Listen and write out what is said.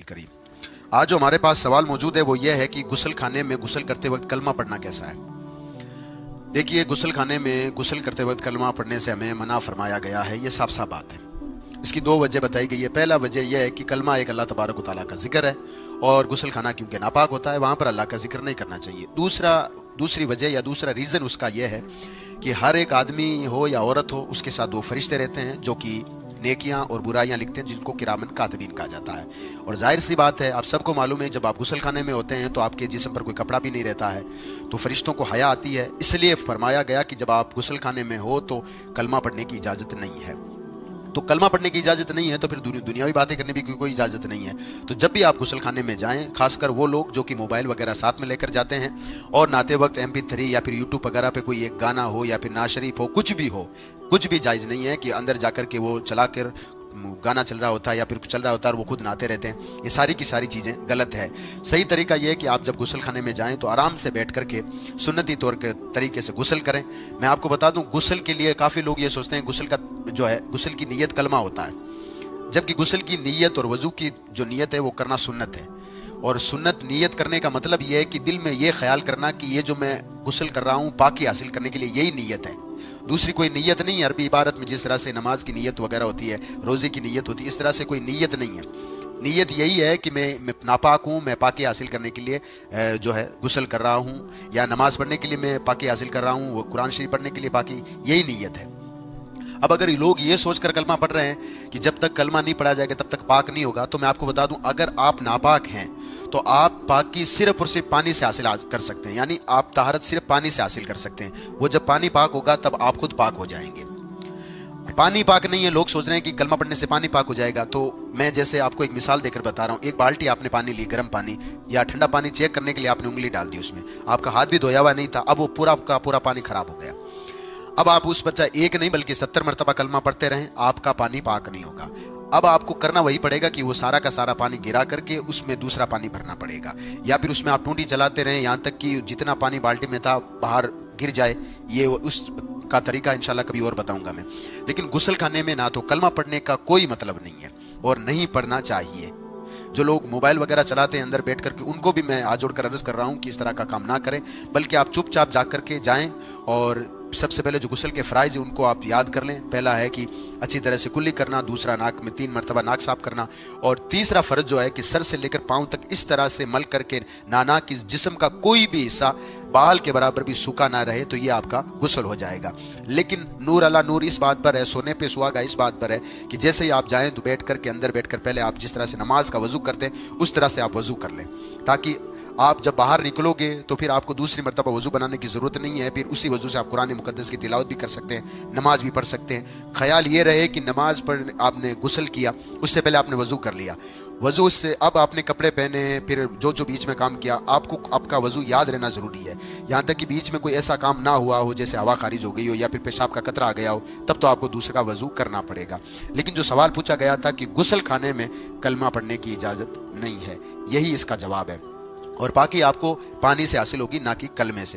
करीम। आज जो हमारे पास सवाल मौजूद है वो ये है कि गुस्ल खाने में गुस्ल करते वक्त कलमा पढ़ना कैसा है। देखिए, गुस्ल खाने में गुस्ल करते वक्त कलमा पढ़ने से हमें मना फरमाया गया है, ये साफ साफ बात है। इसकी दो वजह बताई गई है। पहला वजह यह है कि कलमा एक अल्लाह तबारक व तआला का जिक्र है और गुस्ल खाना क्योंकि नापाक होता है, वहाँ पर अल्लाह का जिक्र नहीं करना चाहिए। दूसरी वजह या दूसरा रीज़न उसका यह है कि हर एक आदमी हो या औरत हो, उसके साथ दो फरिश्ते रहते हैं जो कि नेकियां और बुराइयां लिखते हैं, जिनको किरामन कातिबीन कहा जाता है। और जाहिर सी बात है, आप सबको मालूम है, जब आप गुस्ल खाने में होते हैं तो आपके जिस्म पर कोई कपड़ा भी नहीं रहता है, तो फरिश्तों को हया आती है। इसलिए फरमाया गया कि जब आप गुस्ल खाने में हो तो कलमा पढ़ने की इजाज़त नहीं है। तो कलमा पढ़ने की इजाज़त नहीं है तो फिर दुनियावी बातें करने की कोई इजाज़त नहीं है। तो जब भी आप गुस्ल खाने में जाएं, खासकर वो लोग जो कि मोबाइल वगैरह साथ में लेकर जाते हैं और नहाते वक्त MP3 या फिर यूट्यूब वगैरह पे कोई एक गाना हो या फिर नाज शरीफ हो, कुछ भी जायज़ नहीं है कि अंदर जाकर के वो चला कर गाना चल रहा होता है या फिर कुछ चल रहा होता है और वो खुद नहाते रहते हैं। ये सारी की सारी चीज़ें गलत है। सही तरीका ये है कि आप जब गुस्ल खाने में जाएं तो आराम से बैठ करके सुन्नती तौर के तरीके से गुस्ल करें। मैं आपको बता दूं, गुस्ल के लिए काफ़ी लोग ये सोचते हैं गुस्ल का जो है, गुस्ल की नीयत कलमा होता है, जबकि गुस्ल की नीयत और वज़ू की जो नीयत है वो करना सुन्नत है। और सुन्नत नीयत करने का मतलब ये है कि दिल में ये ख्याल करना कि ये जो मैं गुस्ल कर रहा हूँ पाकी हासिल करने के लिए, यही नीयत है, दूसरी कोई नीयत नहीं है। अरबी इबारत में जिस तरह से नमाज की नीयत वगैरह होती है, रोज़े की नीयत होती है, इस तरह से कोई नीयत नहीं है। नीयत यही है कि मैं नापाक हूँ, मैं पाकी हासिल करने के लिए जो है गुस्ल कर रहा हूँ, या नमाज पढ़ने के लिए मैं पाकी हासिल कर रहा हूँ, वो कुरान शरीफ पढ़ने के लिए पाकी, यही नीयत है। अब अगर लोग ये सोचकर कलमा पढ़ रहे हैं कि जब तक कलमा नहीं पढ़ा जाएगा तब तक पाक नहीं होगा, तो मैं आपको बता दूं, अगर आप नापाक हैं तो आप पाकी सिर्फ और सिर्फ पानी से हासिल कर सकते हैं, यानी आप तहारत सिर्फ पानी से हासिल कर सकते हैं। वो जब पानी पाक होगा तब आप खुद पाक हो जाएंगे। पानी पाक नहीं है, लोग सोच रहे हैं कि कलमा पढ़ने से पानी पाक हो जाएगा। तो मैं जैसे आपको एक मिसाल देकर बता रहा हूँ, एक बाल्टी आपने पानी ली, गर्म पानी या ठंडा पानी चेक करने के लिए आपने उंगली डाल दी उसमें, आपका हाथ भी धोया हुआ नहीं था, अब वो पूरा का पूरा पानी खराब हो गया। अब आप उस पर चाहे एक नहीं बल्कि 70 मरतबा कलमा पढ़ते रहें, आपका पानी पाक नहीं होगा। अब आपको करना वही पड़ेगा कि वो सारा का सारा पानी गिरा करके उसमें दूसरा पानी भरना पड़ेगा, या फिर उसमें आप टूटी चलाते रहें यहाँ तक कि जितना पानी बाल्टी में था बाहर गिर जाए। ये उस का तरीका इंशाल्लाह कभी और बताऊंगा मैं। लेकिन गुस्ल खाने में ना तो कलमा पढ़ने का कोई मतलब नहीं है और नहीं पढ़ना चाहिए। जो लोग मोबाइल वगैरह चलाते हैं अंदर बैठ करके, उनको भी मैं हाथ जोड़कर अर्ज कर रहा हूँ कि इस तरह का काम ना करें, बल्कि आप चुपचाप जा करके जाएं और सबसे पहले जो गुस्ल के फ़राइज़ है उनको आप याद कर लें। पहला है कि अच्छी तरह से कुल्ली करना, दूसरा नाक में 3 मरतबा नाक साफ करना, और तीसरा फ़र्ज जो है कि सर से लेकर पाँव तक इस तरह से मल करके नाना कि जिस्म का कोई भी हिस्सा बाल के बराबर भी सूखा ना रहे, तो ये आपका गुस्ल हो जाएगा। लेकिन नूर अला नूर इस बात पर है, सोने पे सुहागा इस बात पर है कि जैसे ही आप जाएँ तो बैठ करके अंदर बैठ कर पहले आप जिस तरह से नमाज का वज़ू करते हैं उस तरह से आप वज़ू कर लें, ताकि आप जब बाहर निकलोगे तो फिर आपको दूसरी मरतबा वज़ू बनाने की ज़रूरत नहीं है। फिर उसी वज़ू से आप कुरान मुक़द्दस की तिलावत भी कर सकते हैं, नमाज भी पढ़ सकते हैं। ख्याल ये रहे कि नमाज पढ़ आपने गुस्ल किया, उससे पहले आपने वज़ू कर लिया, वज़ू से अब आपने कपड़े पहने, फिर जो बीच में काम किया, आपको आपका वज़ू याद रहना ज़रूरी है। यहाँ तक कि बीच में कोई ऐसा काम ना हुआ हो जैसे हवा खारिज हो गई हो या फिर पेशाब का कतरा आ गया हो, तब तो आपको दूसरा वज़ू करना पड़ेगा। लेकिन जो सवाल पूछा गया था कि गुस्ल खाने में कलमा पढ़ने की इजाज़त नहीं है, यही इसका जवाब है। और बाकी आपको पानी से हासिल होगी, ना कि कलमे से।